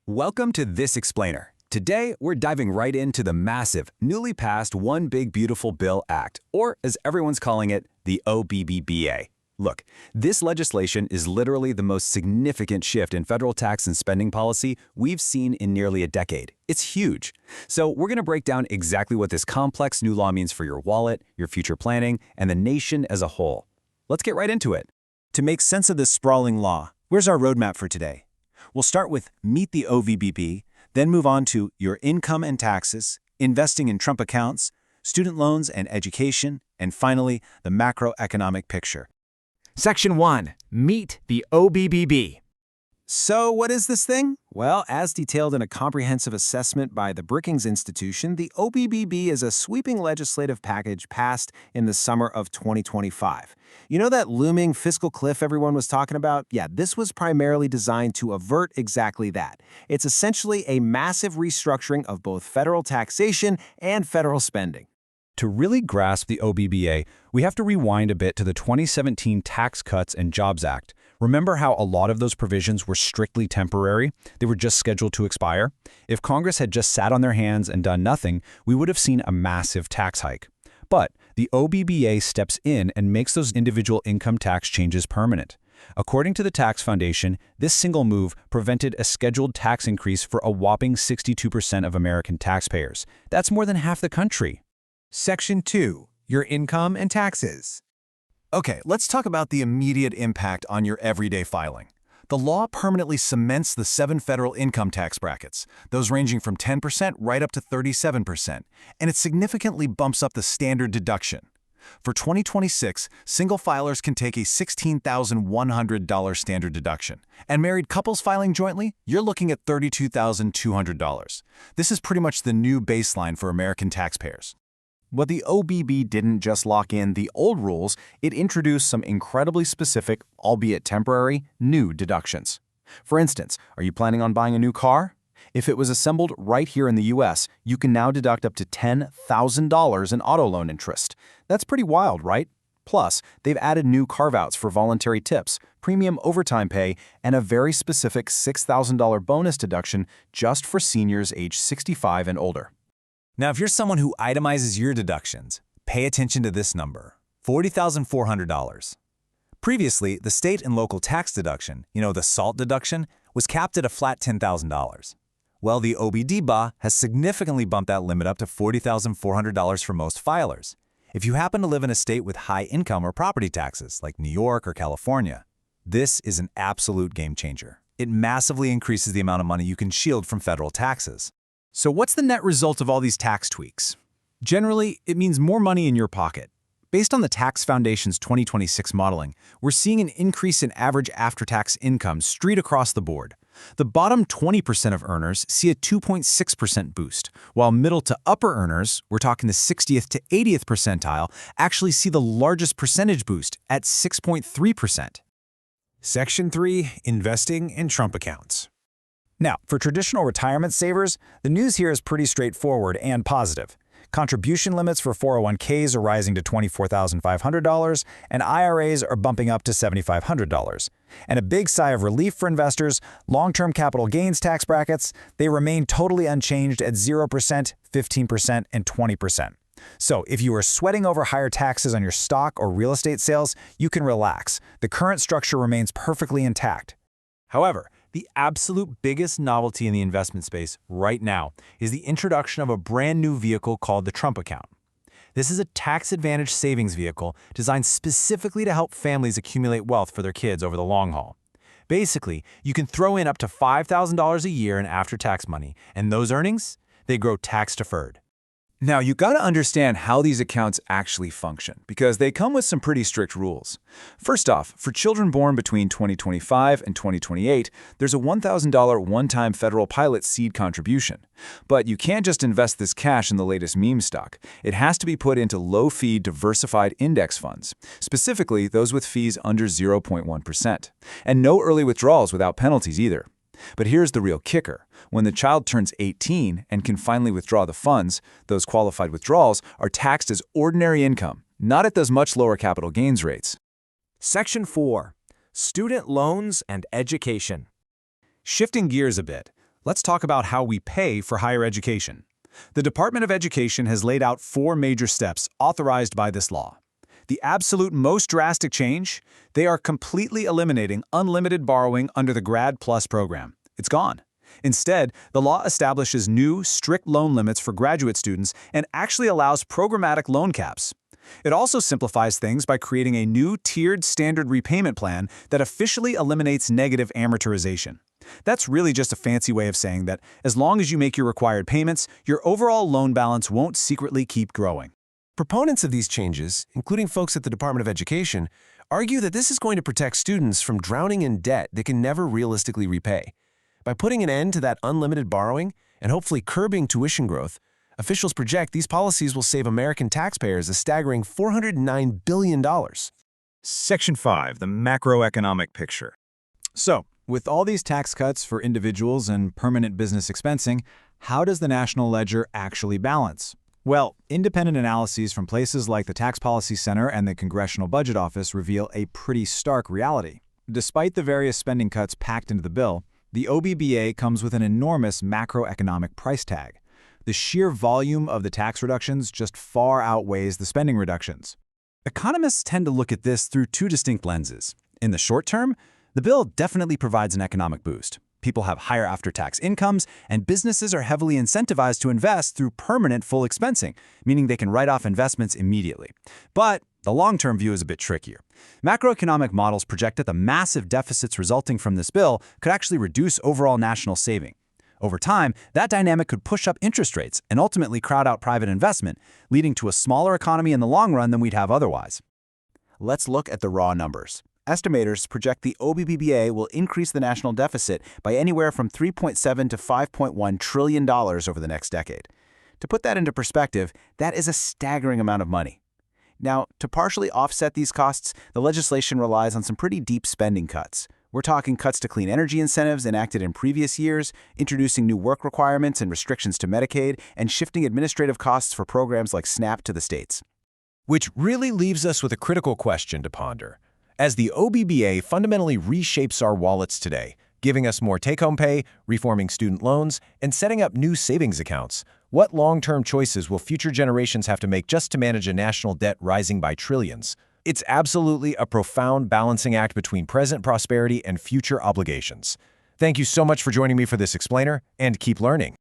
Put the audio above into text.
Welcome to This Explainer. Today, we're diving right into the massive, newly passed One Big Beautiful Bill Act, or as everyone's calling it, the OBBBA. Look, this legislation is literally the most significant shift in federal tax and spending policy we've seen in nearly a decade. It's huge. So we're going to break down exactly what this complex new law means for your wallet, your future planning, and the nation as a whole. Let's get right into it. To make sense of this sprawling law, where's our roadmap for today? We'll start with Meet the OBBB, then move on to Your Income and Taxes, Investing in Trump Accounts, Student Loans and Education, and finally, the Macroeconomic Picture. Section 1. Meet the OBBB. So what is this thing? Well, as detailed in a comprehensive assessment by the Brookings Institution, the OBBB is a sweeping legislative package passed in the summer of 2025. You know that looming fiscal cliff everyone was talking about? Yeah, this was primarily designed to avert exactly that. It's essentially a massive restructuring of both federal taxation and federal spending. To really grasp the OBBA, we have to rewind a bit to the 2017 Tax Cuts and Jobs Act. Remember how a lot of those provisions were strictly temporary? They were just scheduled to expire? If Congress had just sat on their hands and done nothing, we would have seen a massive tax hike. But the OBBA steps in and makes those individual income tax changes permanent. According to the Tax Foundation, this single move prevented a scheduled tax increase for a whopping 62% of American taxpayers. That's more than half the country. Section 2. Your Income and Taxes. Okay, let's talk about the immediate impact on your everyday filing. The law permanently cements the 7 federal income tax brackets, those ranging from 10% right up to 37%, and it significantly bumps up the standard deduction. For 2026, single filers can take a $16,100 standard deduction, and married couples filing jointly, you're looking at $32,200. This is pretty much the new baseline for American taxpayers. But the OBB didn't just lock in the old rules, it introduced some incredibly specific, albeit temporary, new deductions. For instance, are you planning on buying a new car? If it was assembled right here in the US, you can now deduct up to $10,000 in auto loan interest. That's pretty wild, right? Plus, they've added new carve-outs for voluntary tips, premium overtime pay, and a very specific $6,000 bonus deduction just for seniors age 65 and older. Now, if you're someone who itemizes your deductions, pay attention to this number, $40,400. Previously, the state and local tax deduction, the SALT deduction, was capped at a flat $10,000. Well, the OBBBA has significantly bumped that limit up to $40,400 for most filers. If you happen to live in a state with high income or property taxes, like New York or California, this is an absolute game changer. It massively increases the amount of money you can shield from federal taxes. So what's the net result of all these tax tweaks? Generally, it means more money in your pocket. Based on the Tax Foundation's 2026 modeling, we're seeing an increase in average after-tax income straight across the board. The bottom 20% of earners see a 2.6% boost, while middle to upper earners, we're talking the 60th to 80th percentile, actually see the largest percentage boost at 6.3%. Section 3. Investing in Trump Accounts. Now, for traditional retirement savers, the news here is pretty straightforward and positive. Contribution limits for 401ks are rising to $24,500, and IRAs are bumping up to $7,500. And a big sigh of relief for investors, long-term capital gains tax brackets, they remain totally unchanged at 0%, 15%, and 20%. So if you are sweating over higher taxes on your stock or real estate sales, you can relax. The current structure remains perfectly intact. However, the absolute biggest novelty in the investment space right now is the introduction of a brand new vehicle called the Trump Account. This is a tax-advantaged savings vehicle designed specifically to help families accumulate wealth for their kids over the long haul. Basically, you can throw in up to $5,000 a year in after-tax money, and those earnings, they grow tax-deferred. Now, you got to understand how these accounts actually function, because they come with some pretty strict rules. First off, for children born between 2025 and 2028, there's a $1,000 one-time federal pilot seed contribution. But you can't just invest this cash in the latest meme stock. It has to be put into low-fee diversified index funds, specifically those with fees under 0.1%. And no early withdrawals without penalties either. But here's the real kicker. When the child turns 18 and can finally withdraw the funds, those qualified withdrawals are taxed as ordinary income, not at those much lower capital gains rates. Section 4. Student Loans and Education. Shifting gears a bit, Let's talk about how we pay for higher education. The Department of Education has laid out 4 major steps authorized by this law. The absolute most drastic change? They are completely eliminating unlimited borrowing under the Grad Plus program. It's gone. Instead, the law establishes new, strict loan limits for graduate students and actually allows programmatic loan caps. It also simplifies things by creating a new tiered standard repayment plan that officially eliminates negative amortization. That's really just a fancy way of saying that as long as you make your required payments, your overall loan balance won't secretly keep growing. Proponents of these changes, including folks at the Department of Education, argue that this is going to protect students from drowning in debt they can never realistically repay. By putting an end to that unlimited borrowing and hopefully curbing tuition growth, officials project these policies will save American taxpayers a staggering $409 billion. Section 5, the macroeconomic picture. So, with all these tax cuts for individuals and permanent business expensing, how does the national ledger actually balance? Well, independent analyses from places like the Tax Policy Center and the Congressional Budget Office reveal a pretty stark reality. Despite the various spending cuts packed into the bill, the OBBA comes with an enormous macroeconomic price tag. The sheer volume of the tax reductions just far outweighs the spending reductions. Economists tend to look at this through 2 distinct lenses. In the short term, the bill definitely provides an economic boost. People have higher after-tax incomes, and businesses are heavily incentivized to invest through permanent full expensing, meaning they can write off investments immediately. But the long-term view is a bit trickier. Macroeconomic models project that the massive deficits resulting from this bill could actually reduce overall national saving. Over time, that dynamic could push up interest rates and ultimately crowd out private investment, leading to a smaller economy in the long run than we'd have otherwise. Let's look at the raw numbers. Estimators project the OBBBA will increase the national deficit by anywhere from $3.7 to $5.1 trillion over the next decade. To put that into perspective, that is a staggering amount of money. Now, to partially offset these costs, the legislation relies on some pretty deep spending cuts. We're talking cuts to clean energy incentives enacted in previous years, introducing new work requirements and restrictions to Medicaid, and shifting administrative costs for programs like SNAP to the states. Which really leaves us with a critical question to ponder. As the OBBA fundamentally reshapes our wallets today, giving us more take-home pay, reforming student loans, and setting up new savings accounts, what long-term choices will future generations have to make just to manage a national debt rising by trillions? It's absolutely a profound balancing act between present prosperity and future obligations. Thank you so much for joining me for this explainer, and keep learning.